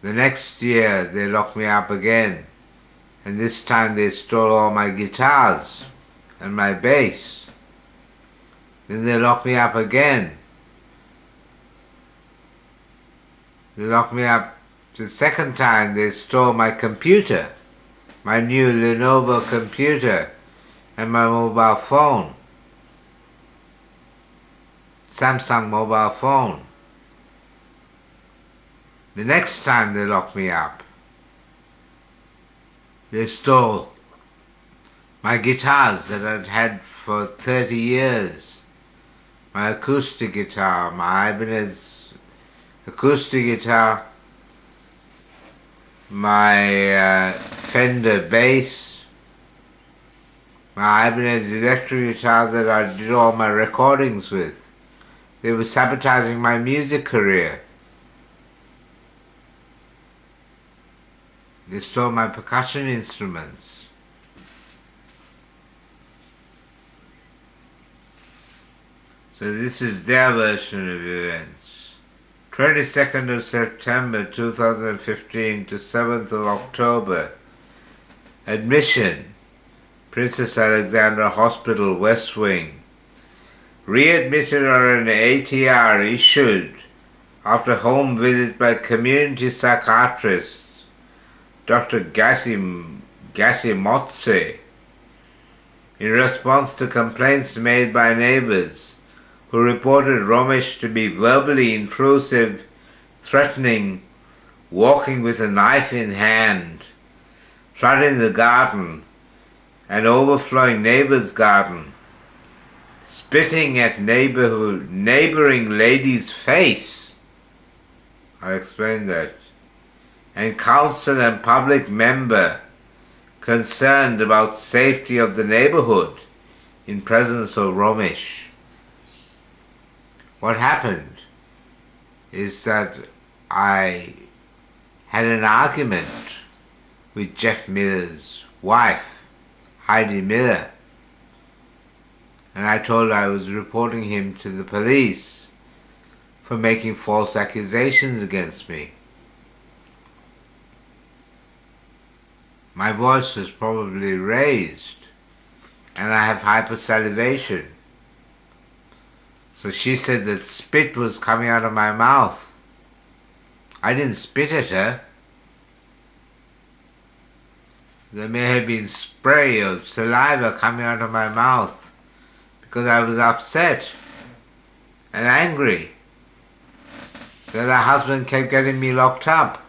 The next year they locked me up again, and this time they stole all my guitars and my bass. Then they locked me up again. They locked me up the second time. They stole my computer, my new Lenovo computer, and my mobile phone, Samsung mobile phone. The next time they locked me up, they stole my guitars that I'd had for 30 years. My acoustic guitar, my Ibanez acoustic guitar, my Fender bass, my Ibanez electric guitar that I did all my recordings with. They were sabotaging my music career. They stole my percussion instruments. So this is their version of events. 22nd of September 2015 to 7th of October. Admission, Princess Alexandra Hospital, West Wing. Readmitted on an ATR issued after home visit by community psychiatrist Dr. Gassimotse in response to complaints made by neighbors who reported Romesh to be verbally intrusive, threatening, walking with a knife in hand, flooding the garden and overflowing neighbor's garden, spitting at neighboring lady's face. I'll explain that. And council and public member concerned about safety of the neighborhood in presence of Romesh. What happened is that I had an argument with Jeff Miller's wife, Heidi Miller, and I told her I was reporting him to the police for making false accusations against me. My voice was probably raised, and I have hypersalivation. So she said that spit was coming out of my mouth. I didn't spit at her. There may have been spray of saliva coming out of my mouth because I was upset and angry that her husband kept getting me locked up.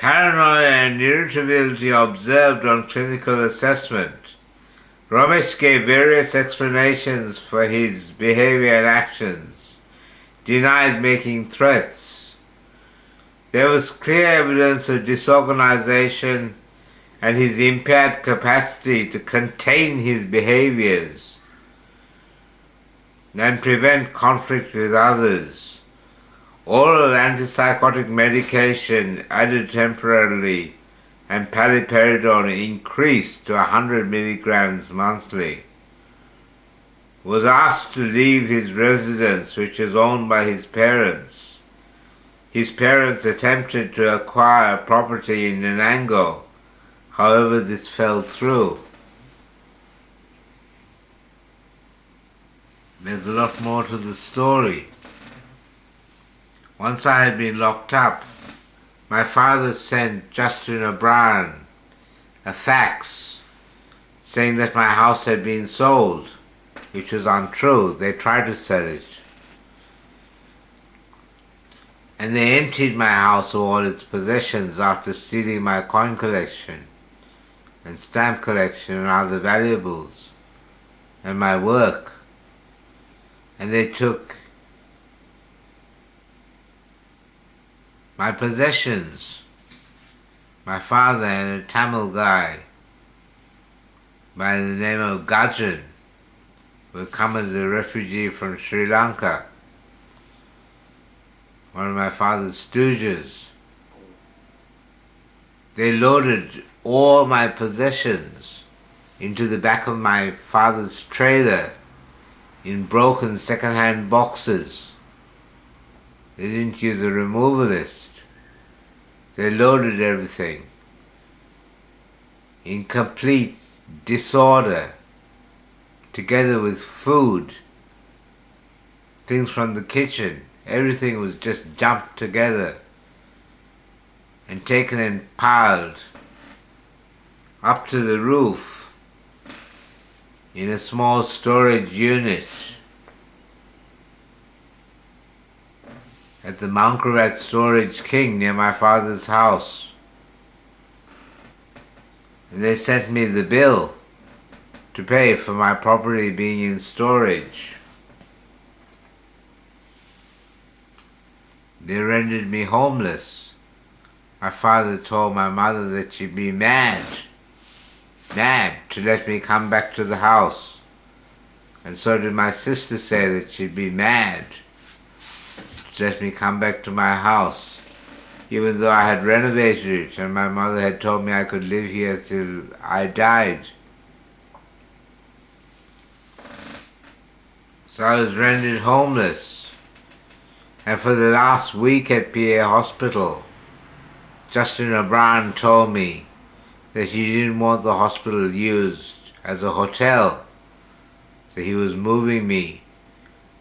Paranoia and irritability observed on clinical assessment. Romesh gave various explanations for his behavior and actions, denied making threats. There was clear evidence of disorganization and his impaired capacity to contain his behaviors and prevent conflict with others. Oral antipsychotic medication added temporarily and paliperidone increased to 100 milligrams monthly. Was asked to leave his residence, which is owned by his parents. His parents attempted to acquire property in Nanango. However, this fell through. There's a lot more to the story. Once I had been locked up, my father sent Justin O'Brien a fax saying that my house had been sold, which was untrue. They tried to sell it. And they emptied my house of all its possessions after stealing my coin collection and stamp collection and other valuables and my work. And they took my possessions. My father and a Tamil guy by the name of Gajan, who had come as a refugee from Sri Lanka, one of my father's stooges. They loaded all my possessions into the back of my father's trailer in broken second-hand boxes. They didn't use a removalist. They loaded everything in complete disorder, together with food, things from the kitchen. Everything was just dumped together and taken and piled up to the roof in a small storage unit at the Mount Gravatt Storage King near my father's house. And they sent me the bill to pay for my property being in storage. They rendered me homeless. My father told my mother that she'd be mad to let me come back to the house. And so did my sister say that she'd be mad to let me come back to my house, even though I had renovated it and my mother had told me I could live here till I died. So I was rendered homeless. And for the last week at PA Hospital, Justin O'Brien told me that he didn't want the hospital used as a hotel. So he was moving me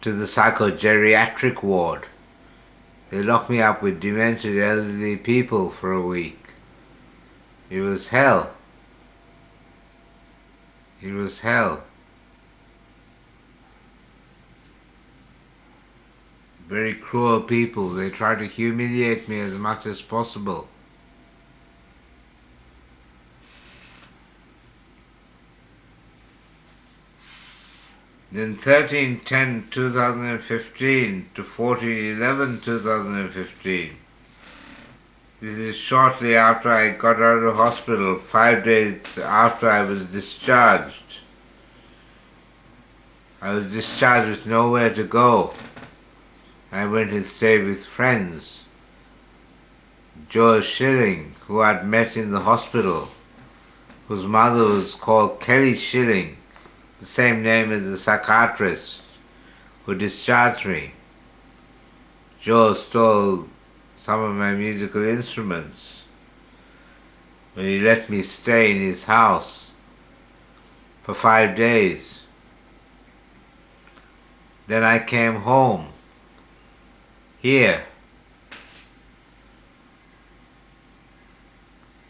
to the psychogeriatric ward. They locked me up with demented elderly people for a week. It was hell. It was hell. Very cruel people. They tried to humiliate me as much as possible. Then 13/10/2015 to 14/11/2015. This is shortly after I got out of hospital, 5 days after I was discharged. I was discharged with nowhere to go. I went and stayed with friends. Joe Schilling, who I'd met in the hospital, whose mother was called Kelly Schilling, the same name as the psychiatrist who discharged me. Joe stole some of my musical instruments when he let me stay in his house for 5 days. Then I came home, here,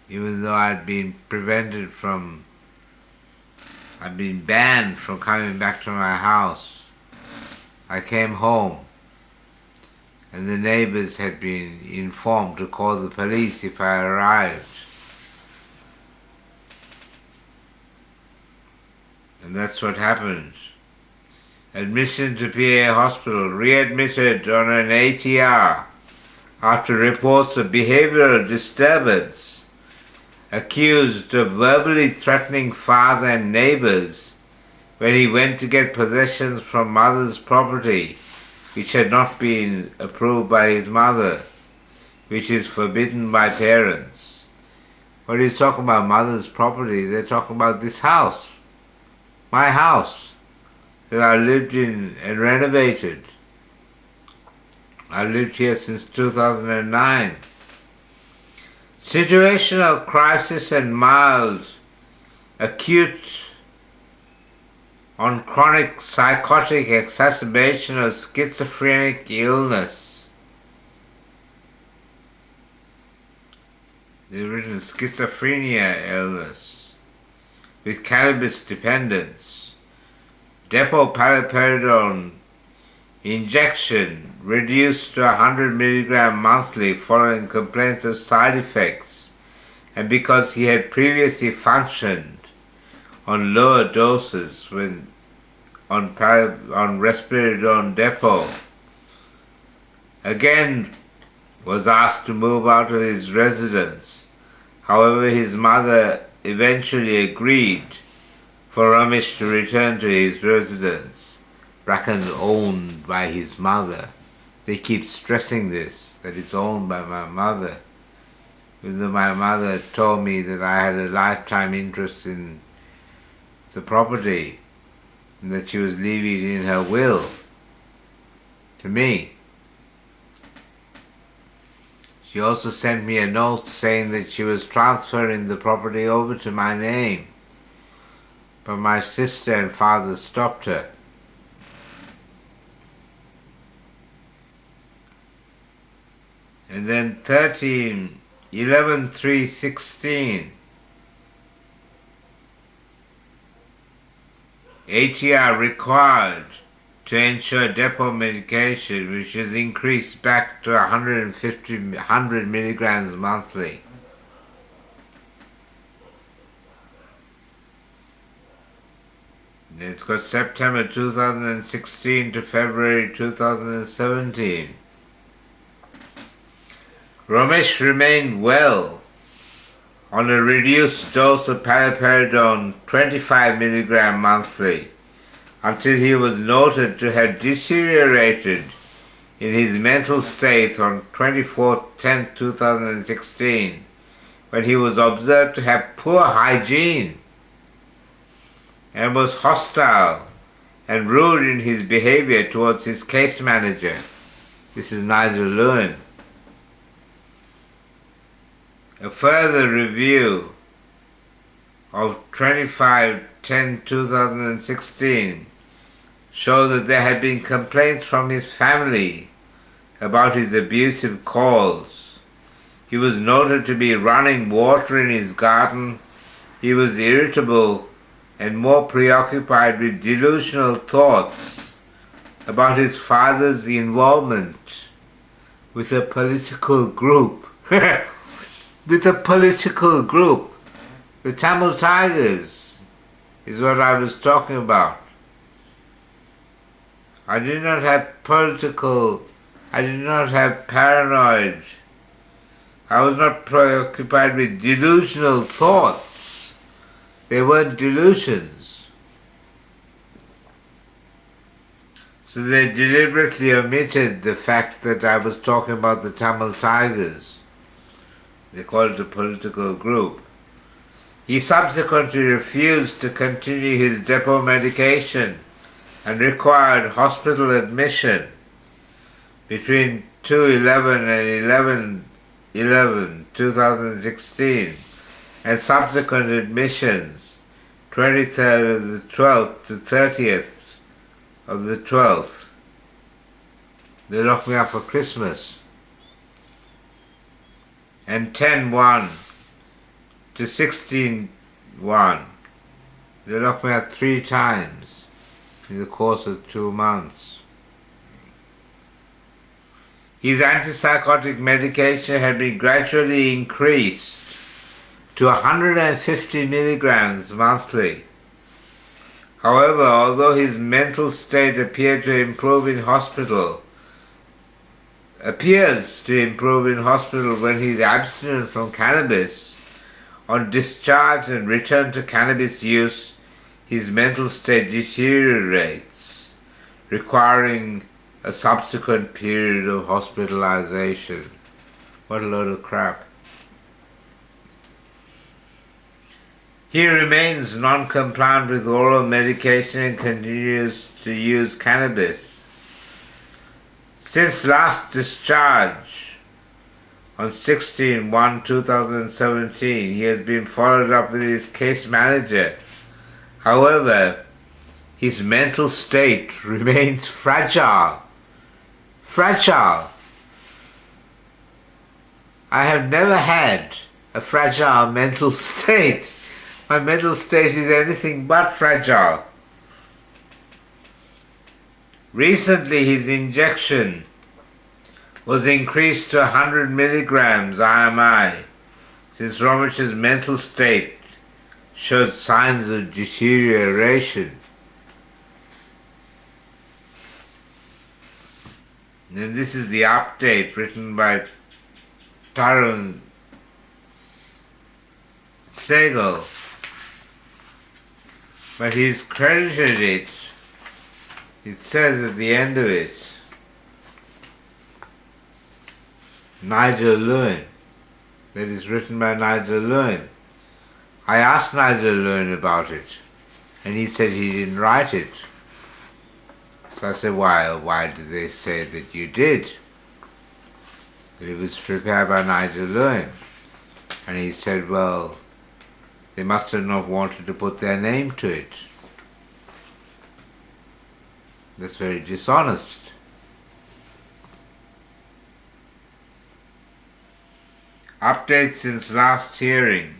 even though I'd been banned from coming back to my house. I came home, and the neighbors had been informed to call the police if I arrived. And that's what happened. Admission to PA Hospital, readmitted on an ATR after reports of behavioral disturbance, accused of verbally threatening father and neighbors when he went to get possessions from mother's property, which had not been approved by his mother, which is forbidden by parents. When he's talking about mother's property, they're talking about this house, my house, that I lived in and renovated. I lived here since 2009. Situational crisis and mild, acute on chronic psychotic exacerbation of schizophrenic illness. They've written schizophrenia illness with cannabis dependence. Depot-paliperidone injection reduced to 100 mg monthly following complaints of side effects, and because he had previously functioned on lower doses when on risperidone depot, again was asked to move out of his residence. However, his mother eventually agreed for Ramesh to return to his residence, reckoned owned by his mother. They keep stressing this, that it's owned by my mother, even though my mother told me that I had a lifetime interest in the property. and that she was leaving it in her will to me. She also sent me a note saying that she was transferring the property over to my name, but my sister and father stopped her. And then 11/3/16, ATR required to ensure depot medication, which is increased back to 100 milligrams monthly. It's got September 2016 to February 2017. Romesh remained well on a reduced dose of paliperidone, 25 milligram monthly, until he was noted to have deteriorated in his mental state on 24/10/2016, when he was observed to have poor hygiene and was hostile and rude in his behavior towards his case manager. This is Nigel Lewin. A further review of 25/10/2016 showed that there had been complaints from his family about his abusive calls. He was noted to be running water in his garden. He was irritable and more preoccupied with delusional thoughts about his father's involvement with a political group. With a political group. The Tamil Tigers is what I was talking about. I did not have paranoid. I was not preoccupied with delusional thoughts. They weren't delusions. So they deliberately omitted the fact that I was talking about the Tamil Tigers. They call it a political group. He subsequently refused to continue his depot medication and required hospital admission between 2/11 and 11/11/2016 and subsequent admissions 23rd of the 12th to 30th of the 12th. They locked me up for Christmas. And 10/1 to 16/1. They locked me up 3 times in the course of 2 months. His antipsychotic medication had been gradually increased to 150 milligrams monthly. However, although his mental state appears to improve in hospital when he is abstinent from cannabis, on discharge and return to cannabis use, his mental state deteriorates, requiring a subsequent period of hospitalization. What a load of crap. He remains non-compliant with oral medication and continues to use cannabis. Since last discharge on 16/1/2017, he has been followed up with his case manager. However, his mental state remains fragile. I have never had a fragile mental state. My mental state is anything but fragile. Recently, his injection was increased to 100 milligrams IMI, since Romesh's mental state showed signs of deterioration. And this is the update written by Tarun Sehgal, but he's credited it. It says at the end of it, Nigel Lewin. That is written by Nigel Lewin. I asked Nigel Lewin about it, and he said he didn't write it. So I said, why did they say that you did? That it was prepared by Nigel Lewin. And he said, well, they must have not wanted to put their name to it. That's very dishonest. Update since last hearing.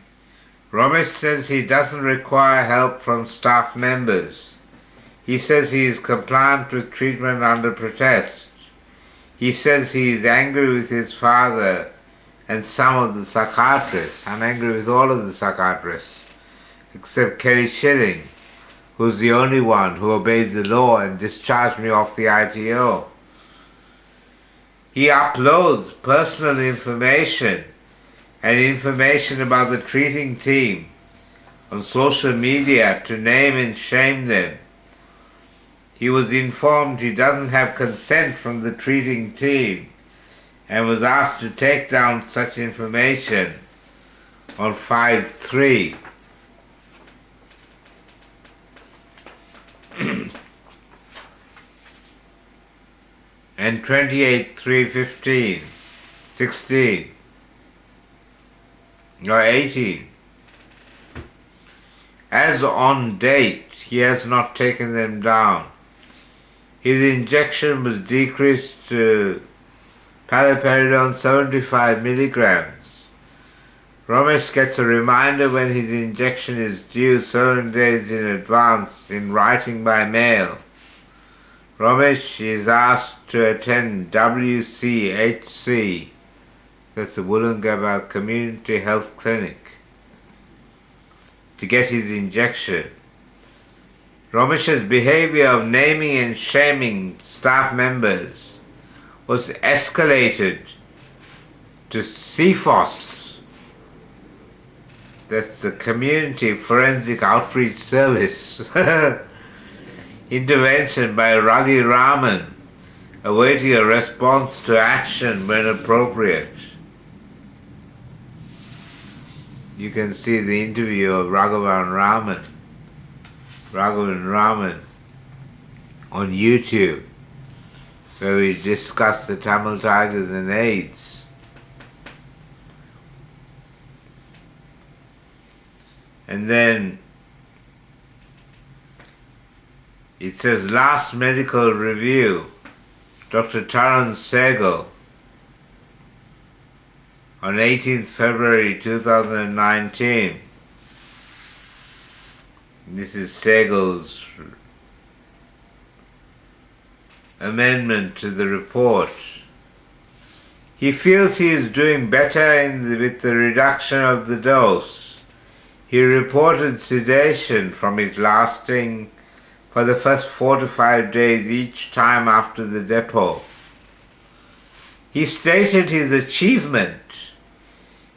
Ramesh says he doesn't require help from staff members. He says he is compliant with treatment under protest. He says he is angry with his father and some of the psychiatrists. I'm angry with all of the psychiatrists, except Kerry Schilling, who's the only one who obeyed the law and discharged me off the ITO. He uploads personal information and information about the treating team on social media to name and shame them. He was informed he doesn't have consent from the treating team and was asked to take down such information on 5/3. And 28/3/15, 16, or 18. As on date, he has not taken them down. His injection was decreased to paliperidone 75 milligrams. Ramesh gets a reminder when his injection is due 7 days in advance in writing by mail. Ramesh is asked to attend WCHC, that's the Wollongabba Community Health Clinic, to get his injection. Ramesh's behavior of naming and shaming staff members was escalated to CFOS, that's the Community Forensic Outreach Service, intervention by Raghi Raman, awaiting a response to action when appropriate. You can see the interview of Raghavan Raman on YouTube, where we discuss the Tamil Tigers and AIDS. And then it says last medical review, Dr. Taran Sehgal, on 18th February 2019. This is Sehgal's amendment to the report. He feels he is doing better with the reduction of the dose. He reported sedation from it lasting for the first 4 to 5 days each time after the depot. He stated his achievement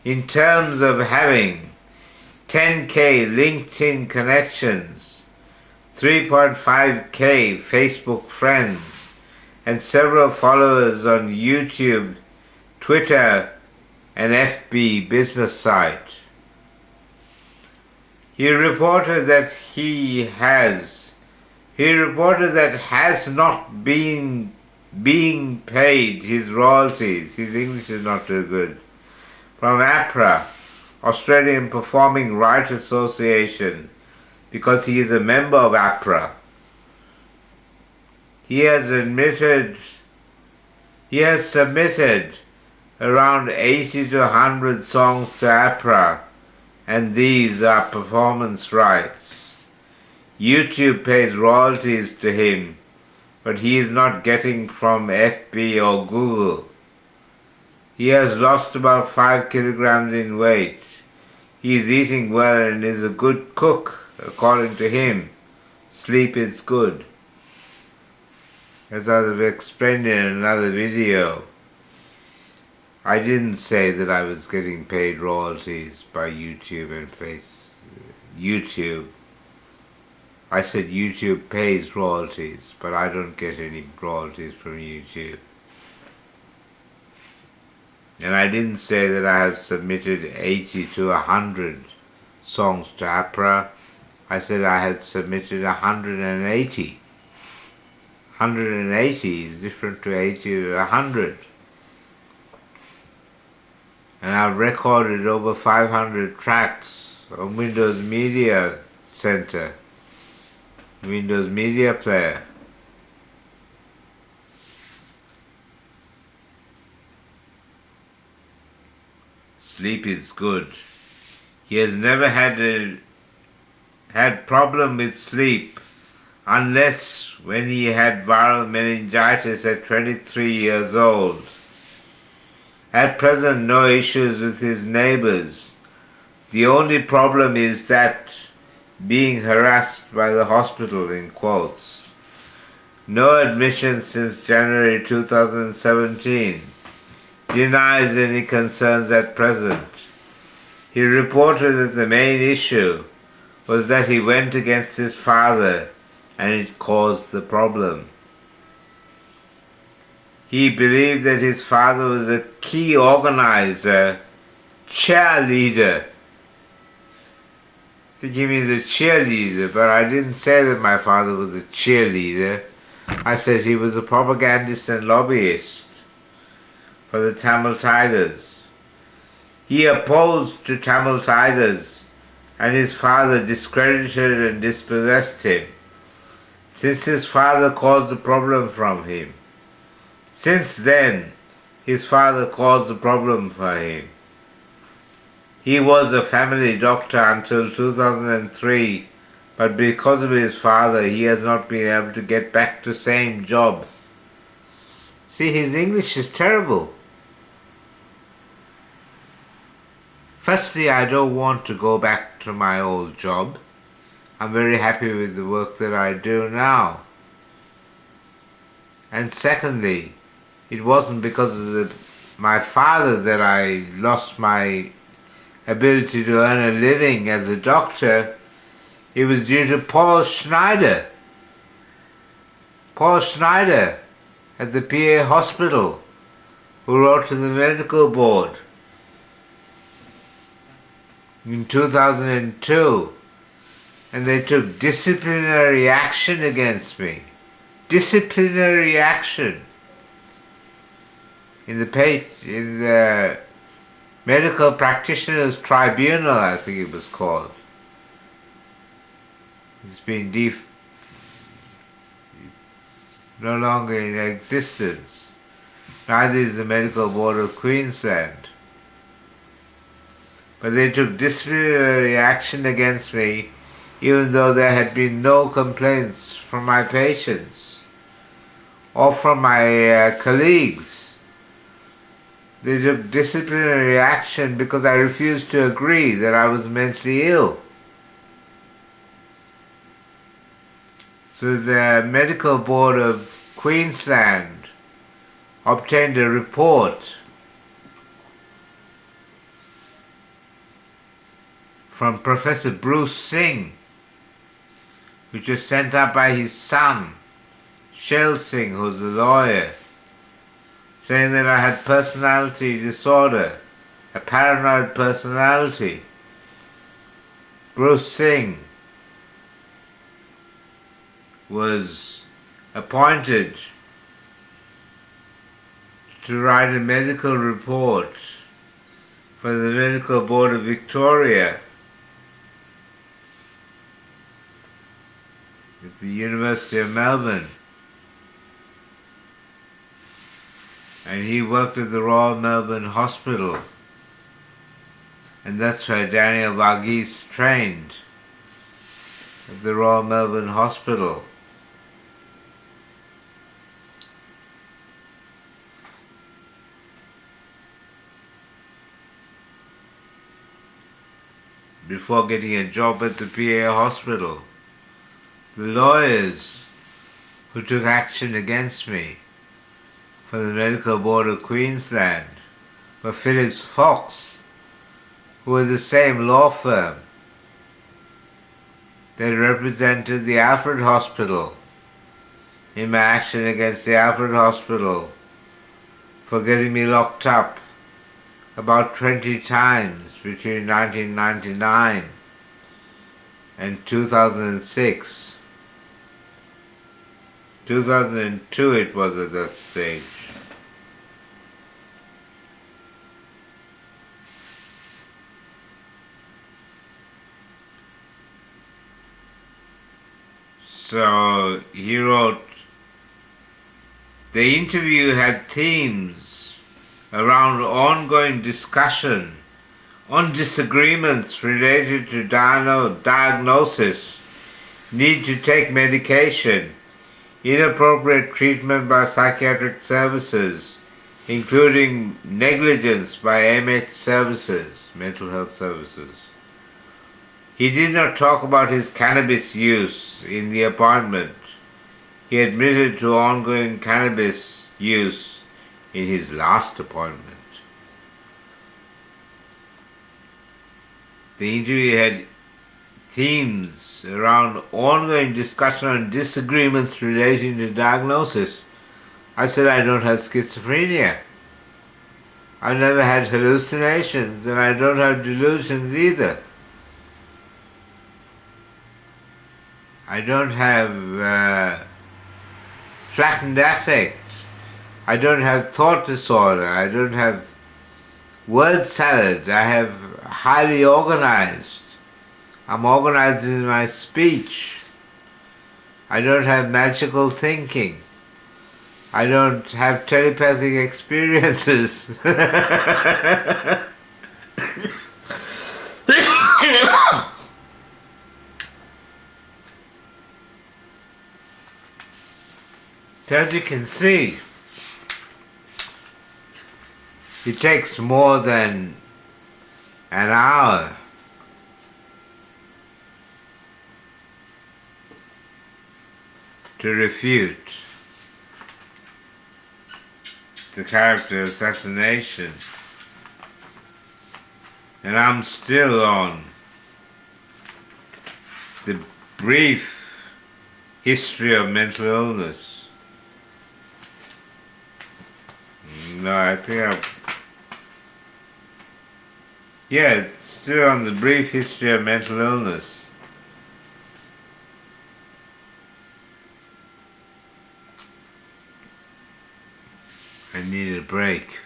in terms of having 10K LinkedIn connections, 3.5K Facebook friends, and several followers on YouTube, Twitter, and FB business site. He reported that has not been being paid his royalties, his English is not too good, from APRA, Australian Performing Right Association, because he is a member of APRA. He has submitted around 80 to 100 songs to APRA, and these are performance rights. YouTube pays royalties to him, but he is not getting from FB or Google. He has lost about 5 kilograms in weight. He is eating well and is a good cook, according to him. Sleep is good. As I have explained in another video, I didn't say that I was getting paid royalties by YouTube and YouTube. I said YouTube pays royalties, but I don't get any royalties from YouTube. And I didn't say that I have submitted 80 to 100 songs to APRA. I said I had submitted 180. 180 is different to 80 or 100. And I've recorded over 500 tracks on Windows Media Center, Windows Media Player. Sleep is good. He has never had problem with sleep unless when he had viral meningitis at 23 years old. At present, no issues with his neighbors. The only problem is that being harassed by the hospital, in quotes. No admission since January 2017. Denies any concerns at present. He reported that the main issue was that he went against his father and it caused the problem. He believed that his father was a key organizer, cheerleader. I think he means a cheerleader, but I didn't say that my father was a cheerleader. I said he was a propagandist and lobbyist for the Tamil Tigers. He opposed to Tamil Tigers and his father discredited and dispossessed him, since his father caused the problem from him. Since then, his father caused the problem for him. He was a family doctor until 2003, but because of his father, he has not been able to get back to same job. See, his English is terrible. Firstly, I don't want to go back to my old job. I'm very happy with the work that I do now. And secondly, it wasn't because of my father that I lost my ability to earn a living as a doctor. It was due to Paul Schneider. Paul Schneider at the PA hospital, who wrote to the medical board in 2002, and they took disciplinary action against me. Disciplinary action. In the Medical Practitioners Tribunal, I think it was called. It's no longer in existence. Neither is the Medical Board of Queensland. But they took disciplinary action against me, even though there had been no complaints from my patients or from my colleagues. They took disciplinary action because I refused to agree that I was mentally ill. So the Medical Board of Queensland obtained a report from Professor Bruce Singh, which was sent up by his son, Shel Singh, who's a lawyer, saying that I had personality disorder, a paranoid personality. Bruce Singh was appointed to write a medical report for the Medical Board of Victoria at the University of Melbourne. And he worked at the Royal Melbourne Hospital, and that's where Daniel Varghese trained, at the Royal Melbourne Hospital. Before getting a job at the PA hospital, the lawyers who took action against me for the Medical Board of Queensland were Phillips Fox, who was the same law firm that represented the Alfred Hospital in my action against the Alfred Hospital for getting me locked up about 20 times between 1999 and 2006. 2002 it was at that stage. So he wrote, the interview had themes around ongoing discussion on disagreements related to diagnosis, need to take medication, inappropriate treatment by psychiatric services, including negligence by MH services, mental health services. He did not talk about his cannabis use in the appointment. He admitted to ongoing cannabis use in his last appointment. The interview had themes around ongoing discussion on disagreements relating to diagnosis. I said, I don't have schizophrenia. I've never had hallucinations, and I don't have delusions either. I don't have flattened affect. I don't have thought disorder. I don't have word salad. I have highly organized. I'm organized in my speech. I don't have magical thinking. I don't have telepathic experiences. As you can see, it takes more than an hour to refute the character assassination, and I'm still on the brief history of mental illness. No, I think it's still on the brief history of mental illness. I need a break.